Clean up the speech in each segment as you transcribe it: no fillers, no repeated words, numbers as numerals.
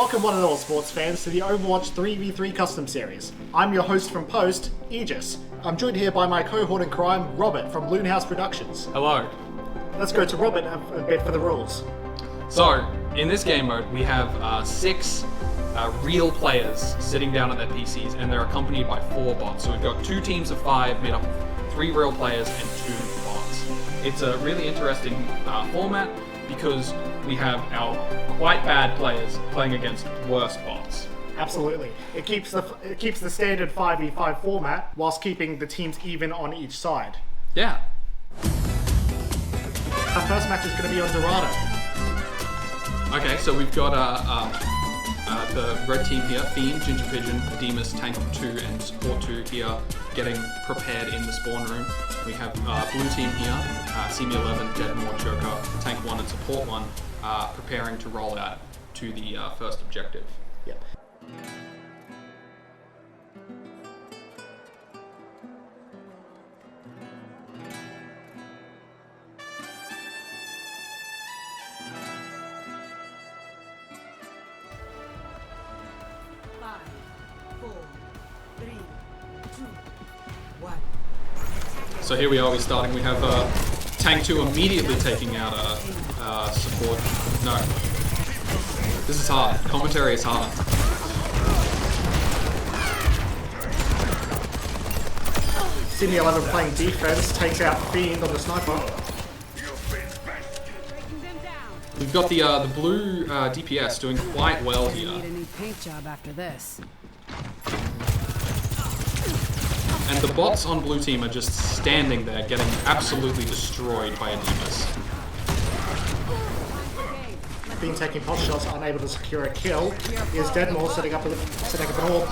Welcome one and all sports fans to the Overwatch 3v3 Custom Series. I'm your host from Post, Aegis. I'm joined here by my cohort in crime, Robert from Loonhouse Productions. Hello. Let's go to Robert a bit for the rules. So, in this game mode, we have 6 real players sitting down at their PCs, and they're accompanied by 4 bots. So we've got 2 teams of 5 made up of 3 real players and 2 bots. It's a really interesting format because we have our quite bad players playing against worse bots. Absolutely. It keeps the standard 5v5 format whilst keeping the teams even on each side. Yeah. Our first match is going to be on Dorado. Okay, so we've got the red team here, Fiend, Ginger Pigeon, Demus, Tank 2 and Support 2 here getting prepared in the spawn room. We have blue team here, Semi 11, Deadmore, Joker, Tank 1 and Support 1 preparing to roll out to the first objective. Yep. So here we are, we're starting. We have Tank 2 immediately taking out Support. No. This is hard. Commentary is hard. Sydney 11 playing defense, takes out Fiend on the sniper. We've got the blue DPS doing quite well here. Need a new paint job after this. And the bots on blue team are just standing there getting absolutely destroyed by a Demus. Fiend taking pot shots, unable to secure a kill. Here's Deadmore setting up an orb.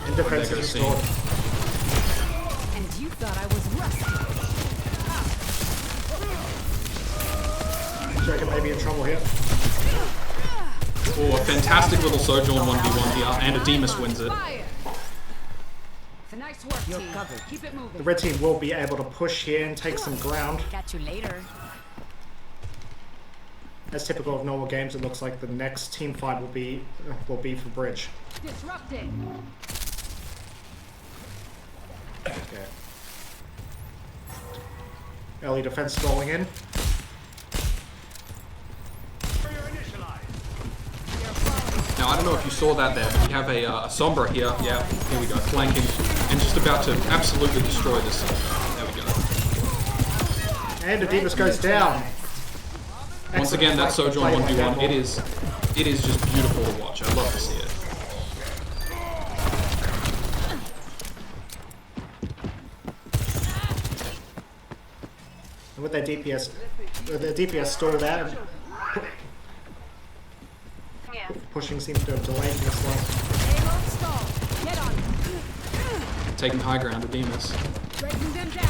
And defense is restored. And you thought I was rusty. Joker may be in trouble here. Oh, a fantastic little Sojourn 1v1 here, and a Demus wins it. Nice work, team. Keep it moving. The red team will be able to push here and take some ground. Catch you later. As typical of normal games, it looks like the next team fight will be for bridge. Disrupting. Okay. Early defense rolling in. Now, I don't know if you saw that there, but we have a Sombra here. Yeah, here we go, flanking, and just about to absolutely destroy this. There we go. And the Demus goes down. Once again, that Sojourn 1v1, it is just beautiful to watch. I love to see it. And with their DPS stalled out. Pushing seems to have delayed this one. Taking high ground, the Demus. Breaking them down.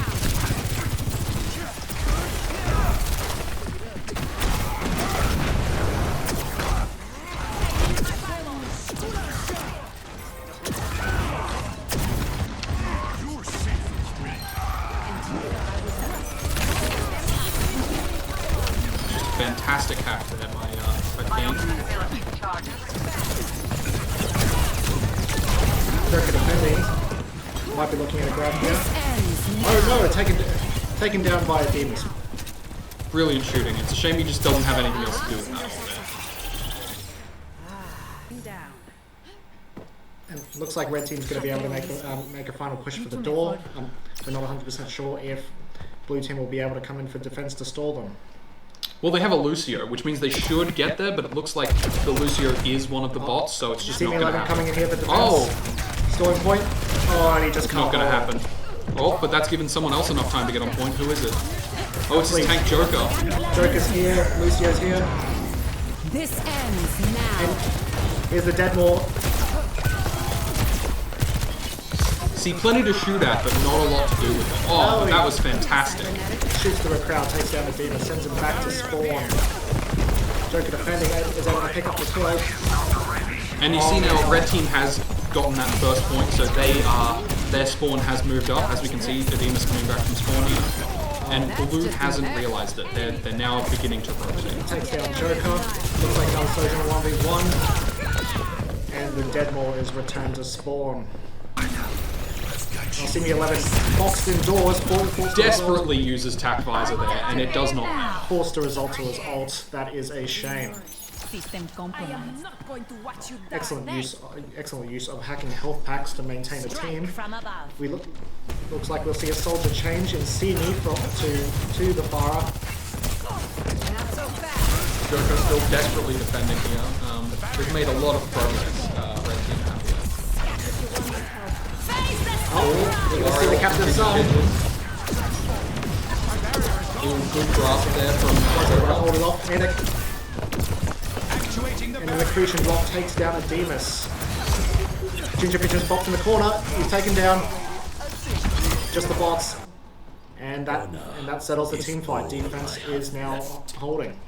Just a fantastic hack there by Fiend. Joker defending. Might be looking at a grab here. Oh no, taken down by a Demus. Brilliant shooting. It's a shame he just doesn't have anything else to do with that. And looks like red team's going to be able to make a final push for the door. We're not 100% sure if blue team will be able to come in for defense to stall them. Well, they have a Lucio, which means they should get there, but it looks like the Lucio is one of the bots, so it's just not going to happen. Coming in here for defense. Oh! Stalling point. Oh, and he just can't. Not going to happen. Oh, but that's given someone else enough time to get on point. Who is it? Oh, it's his tank Joker. Joker's here. Lucio's here. This ends now. And here's the Deadmore. See, plenty to shoot at, but not a lot to do with it. Oh, that was fantastic. Shoots through a crowd, takes down the Demus, sends him back to spawn. Joker defending, is able to pick up the kill. And you see now, red team has gotten that first point, so their spawn has moved up. As we can see, the Demus coming back from spawn here. and Blue hasn't realized it. They're now beginning to rotate. Takes down Joker. Looks like another Sojourn 1v1. And the Deadmaw is returned to spawn. Simi 11 boxed indoors. Desperately uses Tac Visor there, and it does not matter. Forced to result to his ult. That is a shame. System compromised. Not going to watch you die. Excellent use of hacking health packs to maintain a team. From above. Looks like we'll see a soldier change in Simi to the Farah. Not so fast. Joker's still desperately defending here. We've made a lot of progress. Red team have here. Oh, you can see the captain's son. Good grasp there from Joker. Hold it off, Medic. And the Accretion block takes down a Demus. Ginger Pigeon's boxed in the corner. He's taken down. Just the bots. And that settles the team fight. Defense is now holding.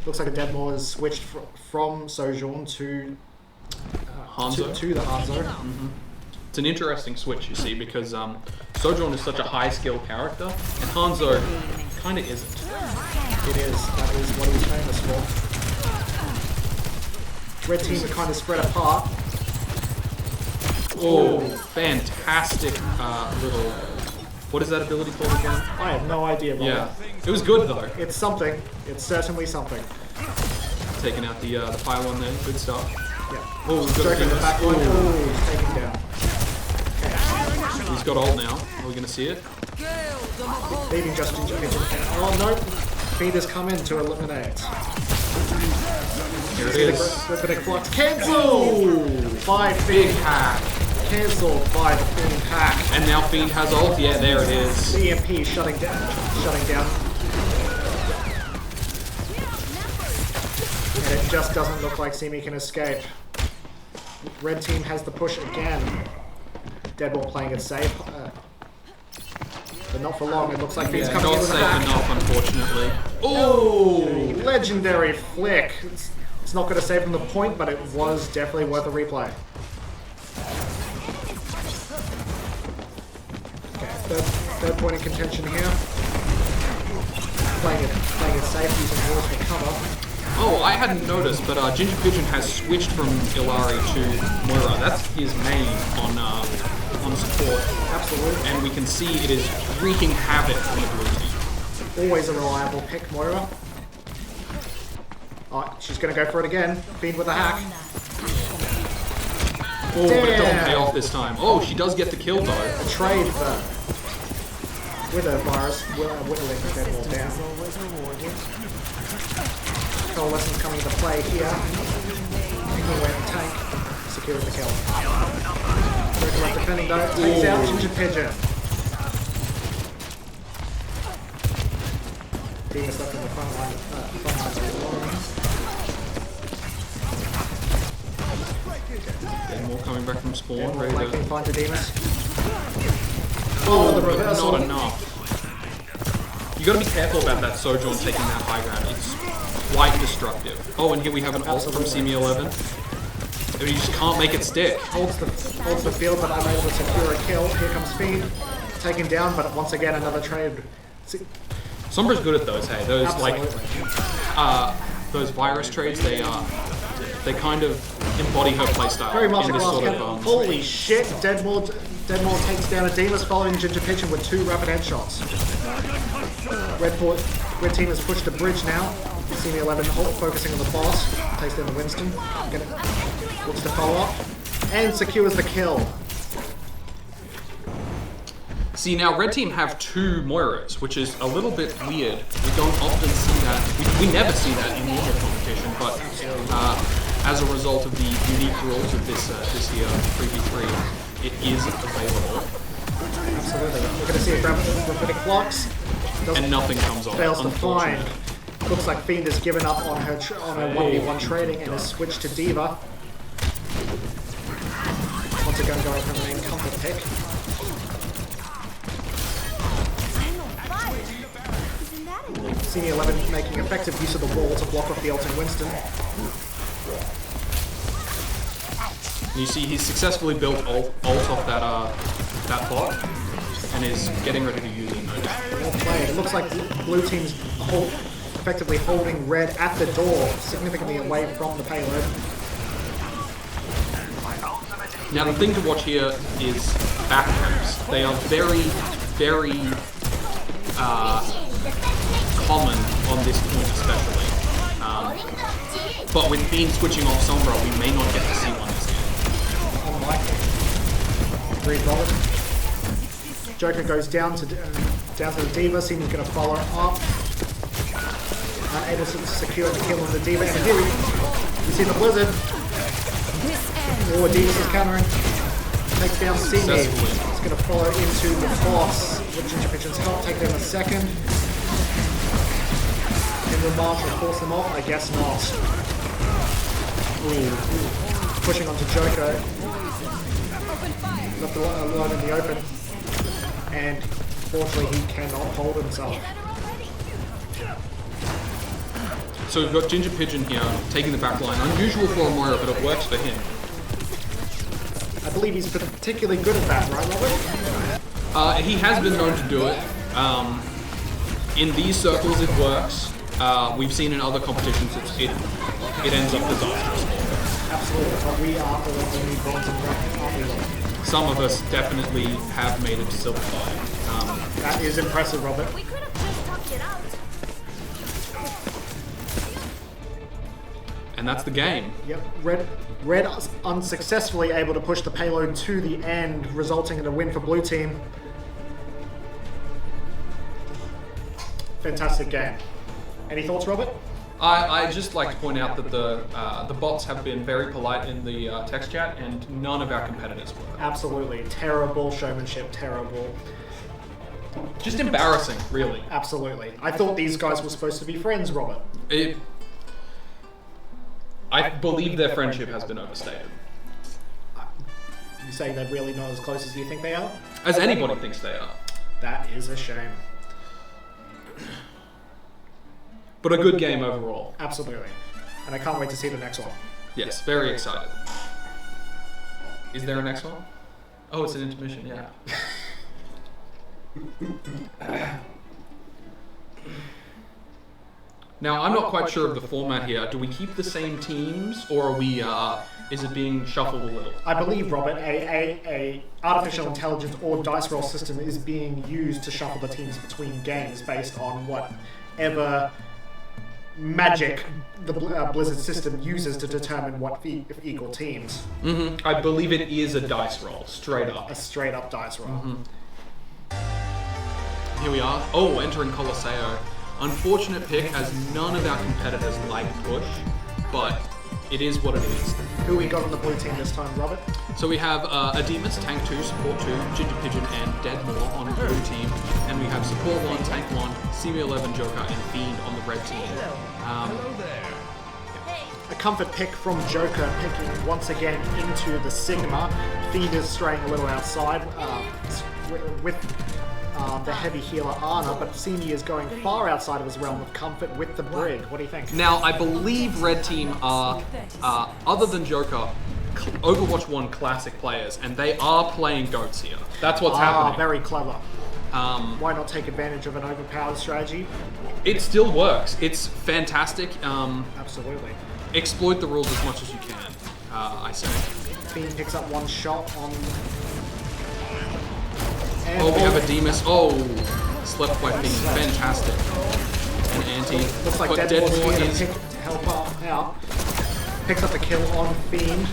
Looks like a Deadmaw has switched from Sojourn to Hanzo. To the Hanzo. It's an interesting switch, you see, because Sojourn is such a high-skill character, and Hanzo kind of isn't. It is. That is what he's famous for. Red team are kind of spread apart. Oh, fantastic little... What is that ability called again? I have no idea, Robert. Yeah, it was good though. It's something. It's certainly something. Taking out the pylon there, good stuff. Yeah. Oh, we've got Stroking the back line. Oh, he's taken down. He's got ult now. Are we going to see it? Leaving just Ginger Pigeon. Oh no! Feeder's come in to eliminate. Here it is. The bit of flux. Cancel! By Big Fiend. hack. Cancelled by the Fiend hack. And now Fiend has ult. Yeah, there it is. The EMP shutting down. And it just doesn't look like Simi can escape. Red team has the push again. Deadball playing it safe. But not for long. It looks like Fiend's coming Not in with a safe hack. enough, unfortunately. Oh! Legendary flick. It's not going to save them the point, but it was definitely worth a replay. Okay, third point in contention here. Playing it safe, using walls for cover. Oh, I hadn't noticed, but Ginger Pigeon has switched from Ilari to Moira. That's his main on support. Absolutely. And we can see it is wreaking havoc on the blue team. Always a reliable pick, Moira. Oh, she's going to go for it again. Fiend with a hack. Oh, but it doesn't pay off this time. Oh, she does get the kill though. A trade though. With a virus, whittling the Deadwall down. Coalescence coming into play here. Picking away the tank. Secures the kill. Joker defending though. Takes out Ginger Pigeon. Demus left in the front line. More coming back from spawn, ready Flanking to... find the Demus. Oh, the but reversal. not enough. You gotta be careful about that Sojourn taking that high ground. It's quite destructive. Oh, and here we have an ult from Simi 11. I mean, you just can't make it stick. Holds the field, but unable to secure a kill. Here comes Fiend. Taken down, but once again another trade. Sombra's good at those, hey. Those, Absolutely. those virus trades, they kind of embody her playstyle. Very much in this sort of, holy shit! Deadmaw takes down a Demus following Ginger Pigeon with 2 rapid headshots. Red team has pushed a bridge now. Senior 11 focusing on the boss. Takes down the Winston. Looks to follow up. And secures the kill. See, now Red Team have 2 Moiras, which is a little bit weird. We don't often see that. We never see that in normal competition, but as a result of the unique rules of this year, 3v3, it is available. Absolutely. We're going to see a gravitic blocks. And nothing comes off, Fails to find. unfortunately. Looks like Fiend has given up on her 1v1 trading and has switched to Diva. Once again going for the main comfort pick. Senior 11 making effective use of the wall to block off the ult in Winston. You see, he's successfully built ult off that bot. and is getting ready to use it. Well played. It looks like blue team's effectively holding red at the door, significantly away from the payload. Now the thing to watch here is back camps. They are very, very common on this point especially. But with Fiend switching off Sombra, we may not get to see one this game. Unlikely. Agreed, Robert. Joker goes down to the D.Va, seeing he's going to follow up. Unable to secure the kill on the D.Va, and here we see the Blizzard. Oh, D.Va is countering. Takes down Simi. It's going to follow into the boss with Ginger Pigeon's help. Take them a second. And the March will force them off? I guess not. Ooh. Pushing onto Joker. Left alone in the open. And fortunately he cannot hold himself. So we've got Ginger Pigeon here, taking the back line. Unusual for a Moira, but it works for him. I believe he's particularly good at that, right, Robert? He has been known to do it. In these circles it works. We've seen in other competitions it ends up disastrous. Absolutely, but we are all only bronze and bracket, aren't we, Robert? Some of us definitely have made it to Silver 5. That is impressive, Robert. We could have just talked it out. And that's the game. Yep, Red unsuccessfully able to push the payload to the end, resulting in a win for blue team. Fantastic game. Any thoughts, Robert? I just like to point out that the bots have been very polite in the text chat, and none of our competitors were. Absolutely. Terrible showmanship, terrible. Just embarrassing, really. Absolutely. I thought these guys were supposed to be friends, Robert. I believe their friendship has been overstated. You say they're really not as close as you think they are? As anybody thinks they are. That is a shame. But a good game overall. Absolutely. And I can't wait to see the next one. Yes, very excited. Is there a next one? Oh, it's an intermission, yeah. Now, I'm not quite sure of the format here. Do we keep the same teams, or are we, is it being shuffled a little? I believe, Robert, a artificial intelligence or dice roll system is being used to shuffle the teams between games based on whatever magic the Blizzard system uses to determine what equal teams. Mm-hmm. I believe it is a dice roll, straight up. A straight up dice roll. Mm-hmm. Here we are. Oh, entering Colosseo. Unfortunate pick, as none of our competitors like push, but it is what it is. Who we got on the blue team this time, Robert? So we have Ademus, Tank 2, Support 2, Ginger Pigeon, and Deadmore on the blue team. And we have Support 1, Tank 1, CB11, Joker, and Fiend on the red team. Hello there. A comfort pick from Joker, picking once again into the Sigma. Fiend is straying a little outside with the heavy healer Ana, but Simi is going far outside of his realm of comfort with the Brig. What do you think? Now, I believe red team are, other than Joker, Overwatch 1 classic players, and they are playing goats here. That's what's happening. Very clever. Why not take advantage of an overpowered strategy? It still works. It's fantastic. Absolutely. Exploit the rules as much as you can, I say. Fiend picks up one shot on... And oh, we have a Demus. Oh, slept by Fiend. Fantastic. An anti. Looks like but Deadmore's Deadmore here is... to help out. Picks up the kill on Fiend.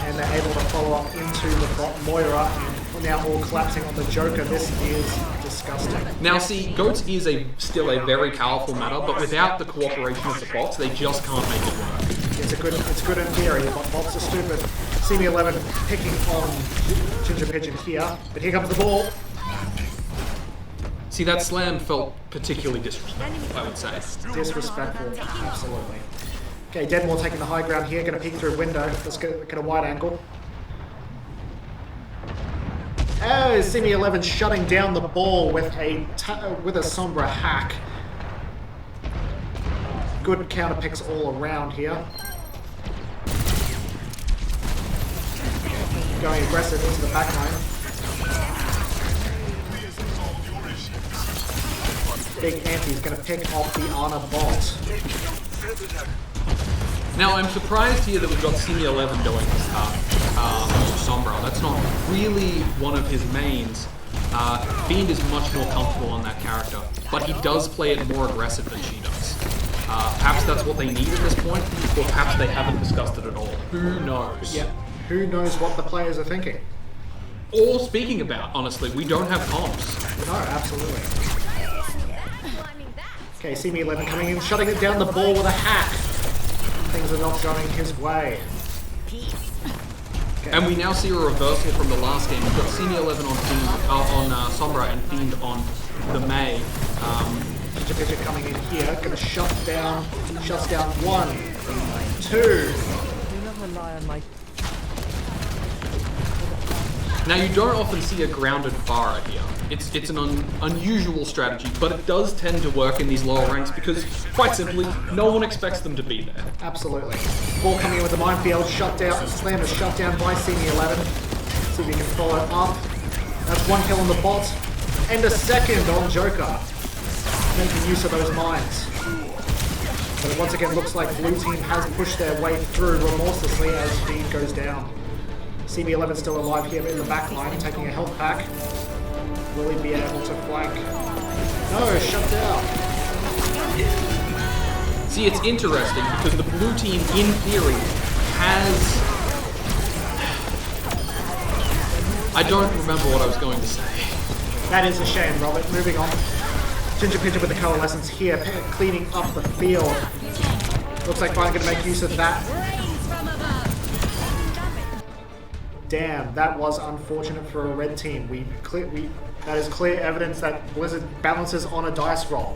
And they're able to follow up into the bot Moira, and now all collapsing on the Joker. This is disgusting. Now see, Goats is still a very powerful meta, but without the cooperation of the bots, they just can't make it work. It's good in theory, but bots are stupid. CB11 picking on Ginger Pigeon here, but here comes the ball. See, that slam felt particularly disrespectful, I would say. Disrespectful, absolutely. Okay, Deadmore taking the high ground here, going to peek through a window. Let's get a wide angle. Oh, CB11 shutting down the ball with a Sombra hack. Good counter picks all around here. Going aggressive into the back line. big ante. He's going to pick off the Ana bot. Now, I'm surprised here that we've got Senior 11 going Sombra. That's not really one of his mains. Fiend is much more comfortable on that character, but he does play it more aggressive than she does. Perhaps that's what they need at this point, or perhaps they haven't discussed it at all. Who knows? Yeah. Who knows what the players are thinking? Or speaking about, honestly, we don't have comps. No, absolutely. Okay, CM11 coming in, shutting it down the ball with a hack. Things are not going his way. Okay. And we now see a reversal from the last game. We've got Senior 11 on Fiend, on Sombra and Fiend on the Mei. Pidget coming in here, gonna shuts down 1, 2. Do not rely on my Now you don't often see a grounded Pharah here. It's an unusual strategy, but it does tend to work in these lower ranks because, quite simply, no one expects them to be there. Absolutely. Ball coming in with the minefield, shut down, Slam is shut down by CM11. See if he can follow up. That's 1 kill on the bot, and a second on Joker. Making use of those mines. But it once again looks like blue team has pushed their way through remorselessly as Fiend goes down. CM11 still alive here in the back line, taking a health pack. Will he be able to flank? No, shut down. See, it's interesting because the blue team, in theory, has... I don't remember what I was going to say. That is a shame, Robert. Moving on. Ginger Pigeon with the coalescence here, cleaning up the field. Looks like finally going to make use of that. Damn, that was unfortunate for a red team. That is clear evidence that Blizzard balances on a dice roll.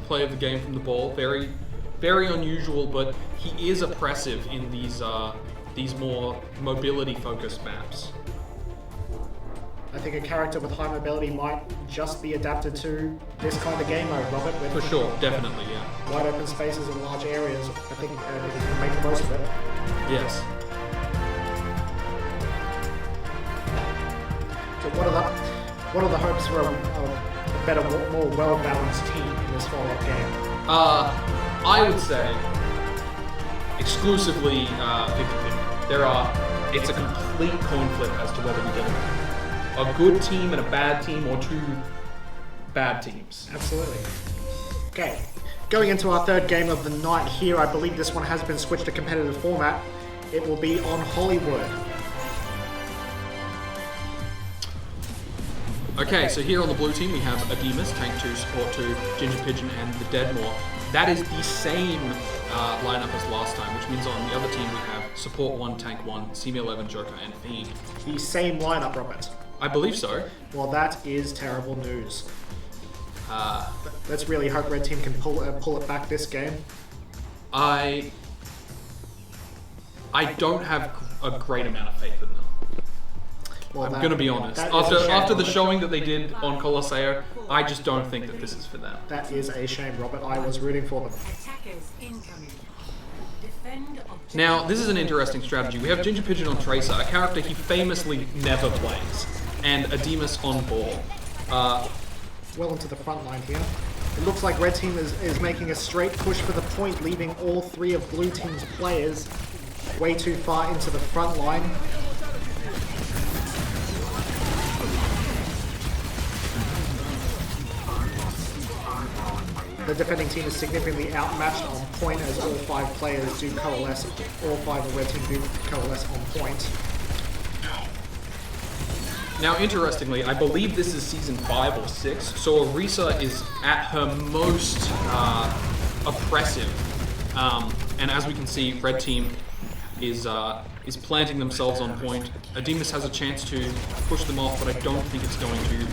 Play of the game from the ball, very, very unusual, but he is oppressive in these more mobility-focused maps. I think a character with high mobility might just be adapted to this kind of game mode, Robert. With For sure, definitely, yeah. wide open spaces and large areas. I think you can make the most of it. Yes. So what are the hopes for a better, more well-balanced team in this follow-up game? I would say exclusively 50-50. It's a complete coin flip as to whether we get a good team and a bad team, or two bad teams. Absolutely. Okay, going into our third game of the night here, I believe this one has been switched to competitive format. It will be on Hollywood. Okay, so here on the blue team we have Adimus, Tank 2, Support 2, Ginger Pigeon, and the Deadmore. That is the same lineup as last time, which means on the other team we have Support 1, Tank 1, CM11, Joker, and Fiend. The same lineup, Robert. I believe so. Well, that is terrible news. Let's really hope Red Team can pull it back this game. I don't have a great amount of faith in them. Well, I'm gonna be honest. After the showing that they did on Colosseo, I just don't think that this is for them. That is a shame, Robert. I was rooting for them. Now, this is an interesting strategy. We have Ginger Pigeon on Tracer, a character he famously never plays, and Adimus on ball. Well into the front line here. It looks like Red Team is making a straight push for the point, leaving all three of Blue Team's players way too far into the front line. The defending team is significantly outmatched on point as all five players do coalesce. All five of Red Team do coalesce on point. Now, interestingly, I believe this is season 5 or 6, so Orisa is at her most oppressive. And as we can see, Red Team is planting themselves on point. Adimus has a chance to push them off, but I don't think it's going to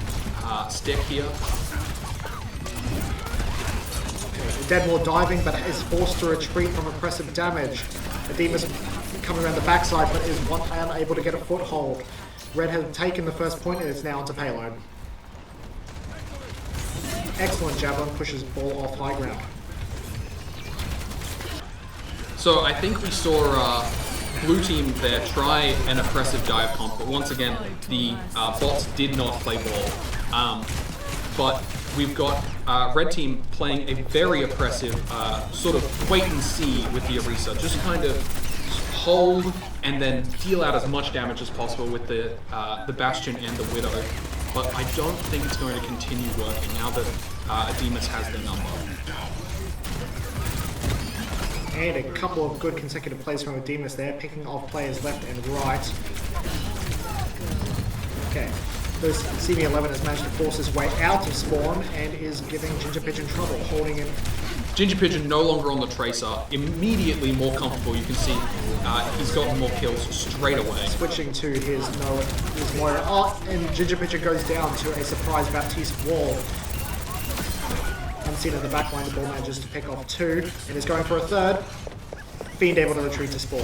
stick here. Deadmore diving, but is forced to retreat from oppressive damage. Adimus coming around the backside, but is unable to get a foothold. Red has taken the first point and is now onto payload. Excellent javelin, pushes ball off high ground. So I think we saw blue team there try an oppressive dive comp, but once again, the bots did not play ball. But we've got red team playing a very oppressive sort of wait and see with the Orisa. Just kind of hold and then deal out as much damage as possible with the Bastion and the Widow. But I don't think it's going to continue working now that Ademus has their number. And a couple of good consecutive plays from Ademus there, picking off players left and right. Okay, this CB11 has managed to force his way out of spawn and is giving Ginger Pigeon trouble, holding him. Ginger Pigeon no longer on the Tracer, immediately more comfortable. You can see he's gotten more kills straight away. Switching to his Moira. Oh, and Ginger Pigeon goes down to a surprise Baptiste wall. Unseen in the backline, the ball manages to pick off 2 and is going for a 3rd. Fiend able to retreat to spawn.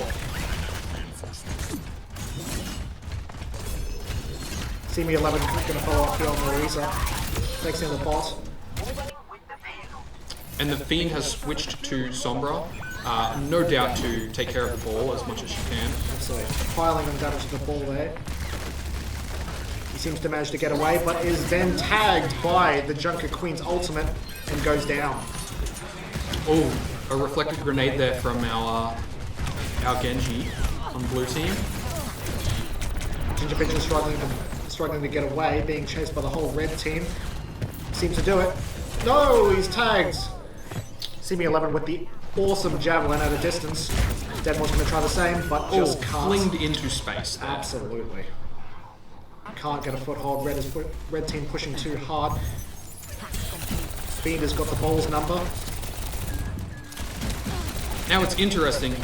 CB11 going to follow up here on Marisa. Takes in the bot. And the Fiend has switched to Sombra, no doubt to take care of the ball as much as she can. Absolutely. Piling on damage to the ball there. He seems to manage to get away, but is then tagged by the Junker Queen's ultimate and goes down. Oh, a reflected grenade there from our Genji on blue team. Ginger Pigeon struggling to get away, being chased by the whole red team. Seems to do it. No, he's tagged. CB11 with the awesome javelin at a distance. Deadmore's going to try the same, but just can't. Flinged into space there. Absolutely. Can't get a foothold. Red team pushing too hard. Fiend has got the ball's number. Now it's interesting.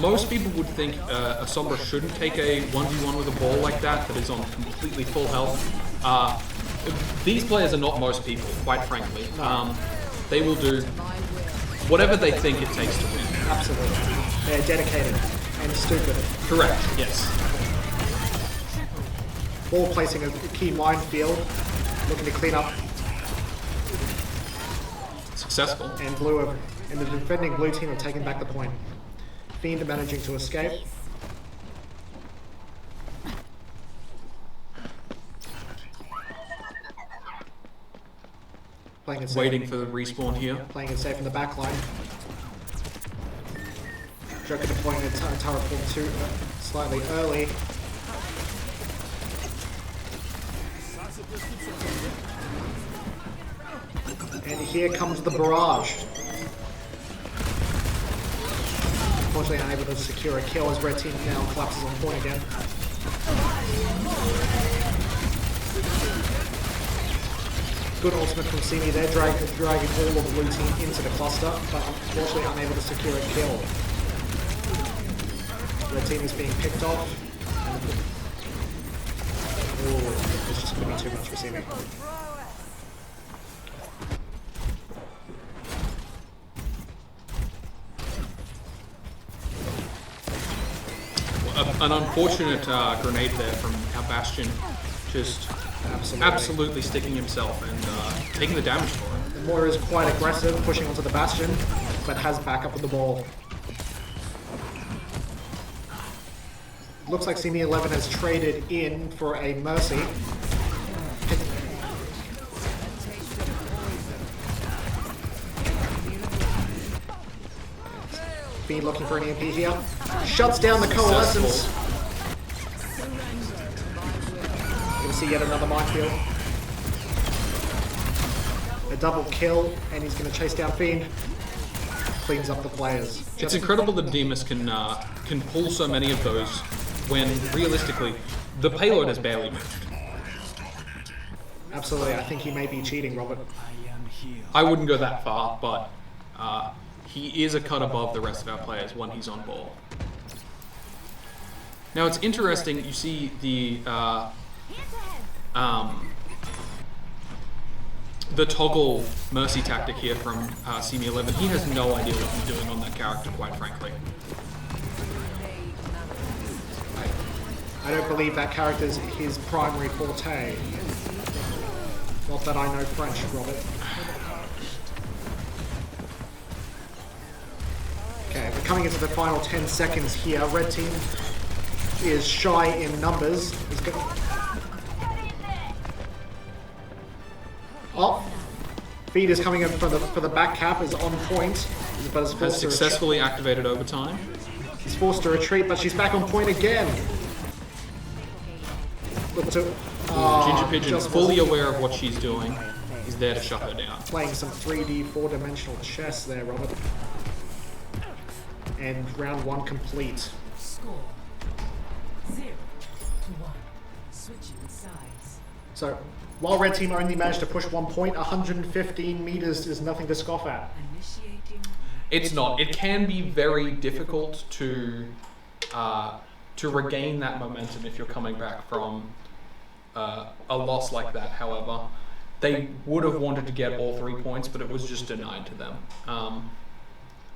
Most people would think a Sombra shouldn't take a 1v1 with a ball like that is on completely full health. These players are not most people, quite frankly. They will do whatever they think it takes to win. Absolutely. They're dedicated and stupid. Correct, yes. Ball placing a key minefield, looking to clean up. Successful. And the defending blue team have taken back the point. Fiend managing to escape. Playing it safe. Waiting for the respawn here. Playing it safe in the back line. Joker deploying a turret form too slightly early. And here comes the barrage. Unfortunately unable to secure a kill as red team now collapses on point again. Good ultimate from Simi there, dragging all of the blue team into the cluster, but unfortunately unable to secure a kill. Red team is being picked off. Oh, it's just going to be too much for Simi. An unfortunate grenade there from our Bastion, just absolutely sticking himself and taking the damage for it. The Moira is quite aggressive, pushing onto the Bastion, but has backup with the ball. Looks like CB11 has traded in for a Mercy. Fiend looking for an EMP here. Shuts down the Coalescence. You'll see yet another minefield. A double kill, and he's going to chase down Fiend. Cleans up the players. It's incredible that Demus can pull so many of those when, realistically, the payload has barely moved. Absolutely, I think he may be cheating, Robert. I wouldn't go that far, but he is a cut above the rest of our players when he's on ball. Now it's interesting, you see the toggle Mercy tactic here from CB11. He has no idea what he's doing on that character, quite frankly. I don't believe that character is his primary forte. Not that I know French, Robert. Okay, the coming into the final 10 seconds here. Red team is shy in numbers. Oh, feed is coming in for the back cap, is on point, but is Has forced to successfully activated overtime. She's forced to retreat, but she's back on point again. Look to Ginger Pigeon, just fully aware of what she's doing, is there to shut her down. playing some 3D, 4-dimensional chess there, Robert. And round 1 complete. Score 0-1. Switching sides. So, while Red Team only managed to push 1 point, 115 meters is nothing to scoff at. Initiating. It's not. It can be very difficult to regain that momentum if you're coming back from a loss like that. However, they would have wanted to get all 3 points, but it was just denied to them.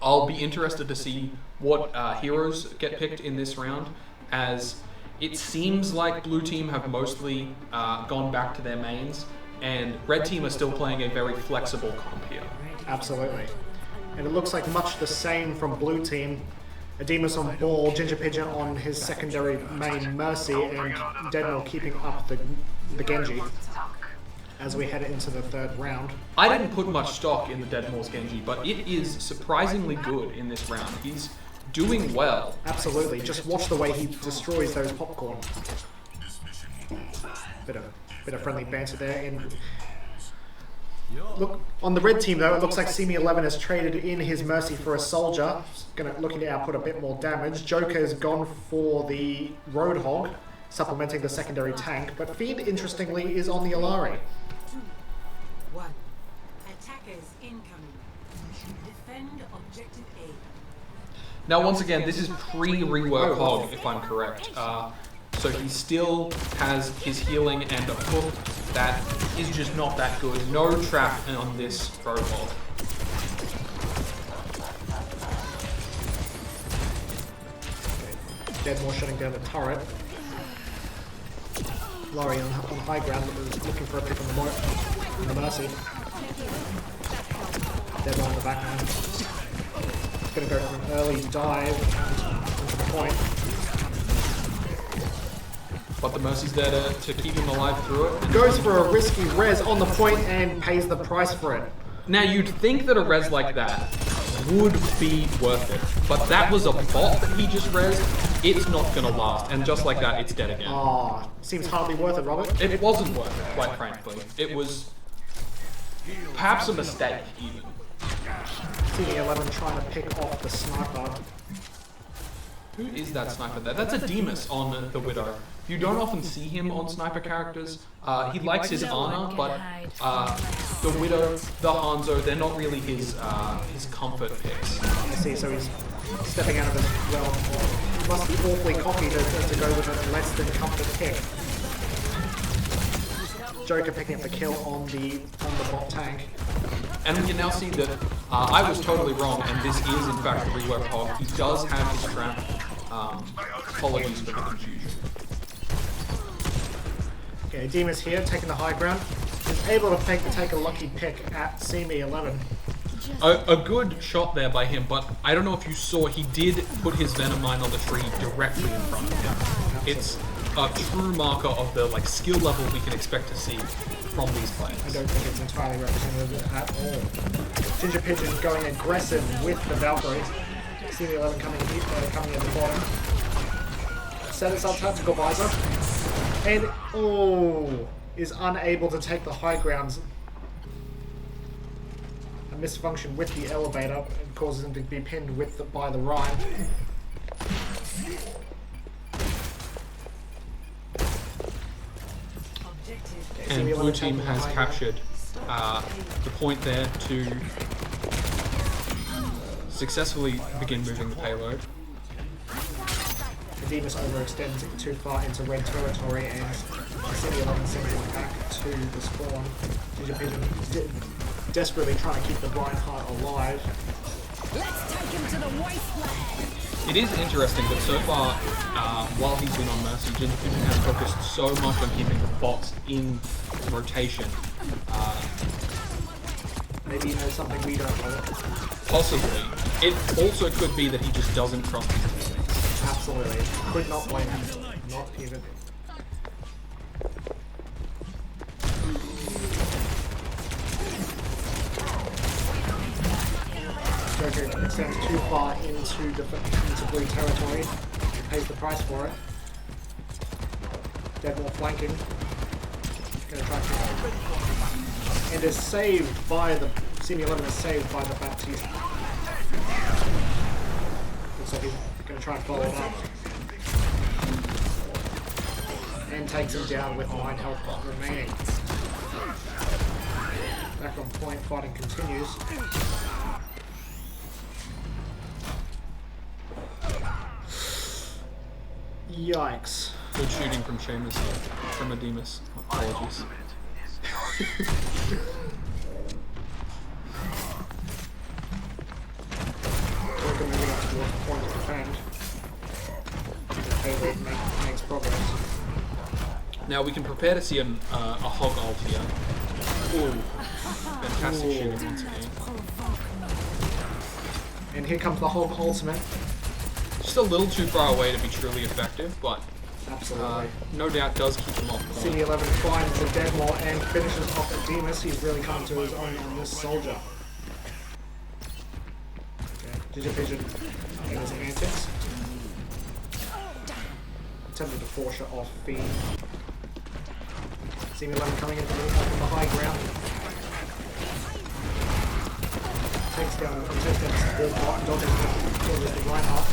I'll be interested to see what heroes get picked in this round, as it seems like Blue Team have mostly gone back to their mains, and Red Team are still playing a very flexible comp here. Absolutely. And it looks like much the same from Blue Team. Adimus on ball, Ginger Pigeon on his secondary main Mercy, and Deadmore keeping up the Genji as we head into the 3rd round. I didn't put much stock in the Deadmore's Genji, but it is surprisingly good in this round. He's doing well. Absolutely. Just watch the way he destroys those popcorn. Bit of friendly banter there. And look, on the red team though, it looks like Simi11 has traded in his Mercy for a soldier. Looking to output a bit more damage. Joker's gone for the Roadhog, supplementing the secondary tank. But Feed, interestingly, is on the Alari. 2-1. Attackers incoming. Defend objective A. Now, once again, this is pre-rework Hog, if I'm correct. So he still has his healing and a hook that is just not that good. No trap on this Roadhog. Deadmore shutting down the turret. Laurie on high ground, looking for a pick on the Mercy. Deadmore on the background. Going to go for an early dive into the point. But the Mercy's there to keep him alive through it. Goes for a risky res on the point and pays the price for it. Now, you'd think that a res like that would be worth it, but that was a bot that he just resed. It's not going to last, and just like that, it's dead again. Oh, seems hardly worth it, Robert. It wasn't worth it, quite frankly. It was perhaps a mistake, even. Simi11 trying to pick off the sniper. Who is that sniper there? That's a Demas on the Widow. You don't often see him on sniper characters. He likes his Ana, but the Widow, the Hanzo, they're not really his comfort picks. I see, so he's stepping out of his realm. He must be awfully cocky to go with a less than comfort pick. Joker picking up the kill on the bot tank. And we can now see that I was totally wrong, and this is in fact a rework Hog. He does have his trap. Apologies for the confusion. Okay, Demas here, taking the high ground. He's able to take a lucky pick at Simi11. A good shot there by him, but I don't know if you saw, he did put his Venom Mine on the tree directly in front of him. It's a true marker of the skill level we can expect to see from these players. I don't think it's entirely representative at all. Ginger Pigeon going aggressive with the Valkyrie. Simi11 coming in the bottom. Set its up tactical visor. And, is unable to take the high grounds. A misfunction with the elevator causes him to be pinned by the Rhine. And Blue Team has captured the point there to successfully begin moving the payload. The Demas overextends too far into red territory, and Simi11 sends it back to the spawn. Ginger Pigeon desperately trying to keep the Reinhardt alive. Let's take him to the wasteland. It is interesting that so far, while he's been on Mercy, Ginger Pigeon has focused so much on keeping the bots in rotation. Maybe he knows something we don't know. Possibly. It also could be that he just doesn't trust his teammates. Absolutely. Could not blame him. Not even. Joker extends too far into blue territory. He pays the price for it. Deadmore flanking. Gonna try to. And is saved by the. Senior 11 is saved by the Baptiste. Looks like he's gonna try and follow it up. And takes him down with 9 health remaining. Back on point, fighting continues. Yikes. Good shooting from Seamus, from Ademus. Apologies. Joker moving up towards the point to defend. Payload makes progress. Now we can prepare to see a hog ult here. Ooh. Fantastic shooting once again. And here comes the Hog ultimate. Just a little too far away to be truly effective, but Absolutely. no doubt does keep him off point. City 11 finds the Deadmore and finishes off Ademus. He's really coming to his own on this soldier. Okay, Digivision in his antics. Attempted to force it off Fiend. City 11 coming into the high ground. Takes down support bot, dodges the right up.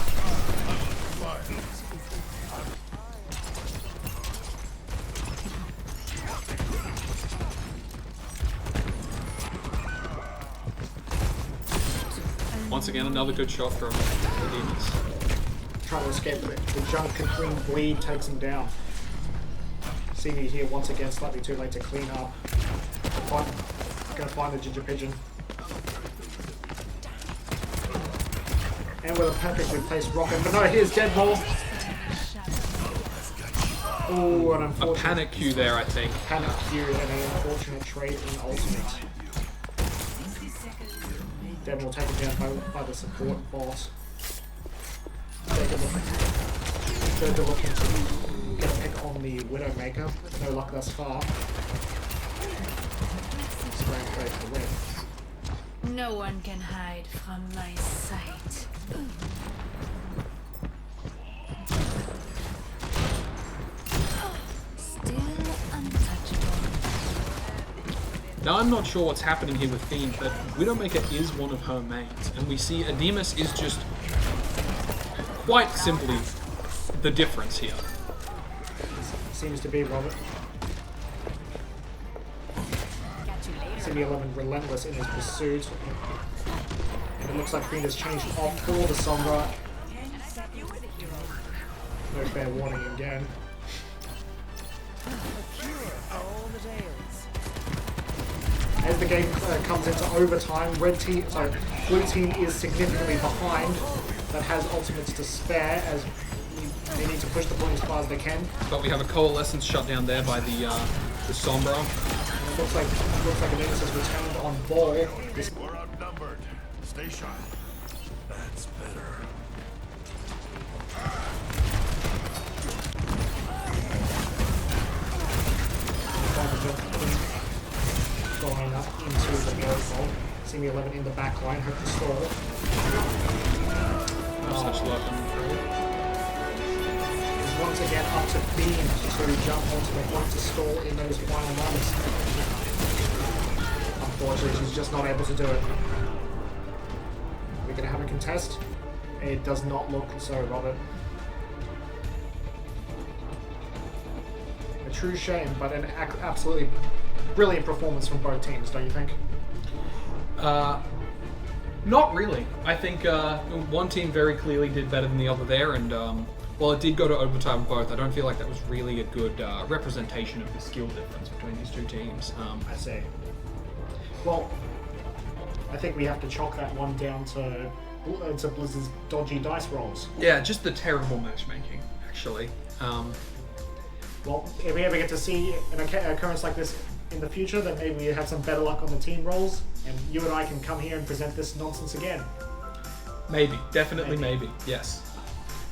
Once again, another good shot from the Demons. Trying to escape the junk and clean bleed takes him down. See me here once again, slightly too late to clean up. Gonna find the Ginger Pigeon. And with a perfectly placed rocket, but no, here's Deadmore. Ooh, an A unfortunate panic cue there, I think. panic cue and an unfortunate trade in ultimate. Deadmore taken down by the support boss. Joker looking to get a pick on the Widowmaker. No luck thus far. Scram trade for the win. No one can hide from my sight. Still untouchable. Now I'm not sure what's happening here with Fiend, but Widowmaker is one of her mains, and we see Ademus is just quite simply the difference here. Seems to be Robert. City 11 relentless in his pursuit. And it looks like Fiend has changed off for the Sombra. No fair warning again. As the game comes into overtime, blue team is significantly behind, but has ultimates to spare as they need to push the point as far as they can. But we have a coalescence shut down there by the Sombra. And it looks like Ademus has returned on ball. We're outnumbered. Stay sharp. That's better. Going up into the airfoil. Simi 11 in the back line, hope to stall. Such luck on the throw. Once again up to Fiend to jump onto the point to stall in those final moments. Unfortunately, she's just not able to do it. We're going to have a contest. It does not look so, Robert. A true shame, but an absolutely brilliant performance from both teams, don't you think? Not really. I think one team very clearly did better than the other there, and while it did go to overtime both, I don't feel like that was really a good representation of the skill difference between these two teams. I see. Well, I think we have to chalk that one down to Blizzard's dodgy dice rolls. Yeah, just the terrible matchmaking, actually. Well, if we ever get to see an occurrence like this in the future, then maybe we have some better luck on the team roles, and you and I can come here and present this nonsense again. Maybe. Definitely maybe. Yes.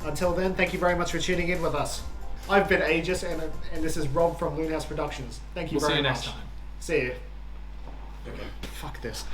Until then, thank you very much for tuning in with us. I've been Aegis, and this is Rob from Loonhouse Productions. Thank you We'll very see you much. next time. See you. Okay. Fuck this.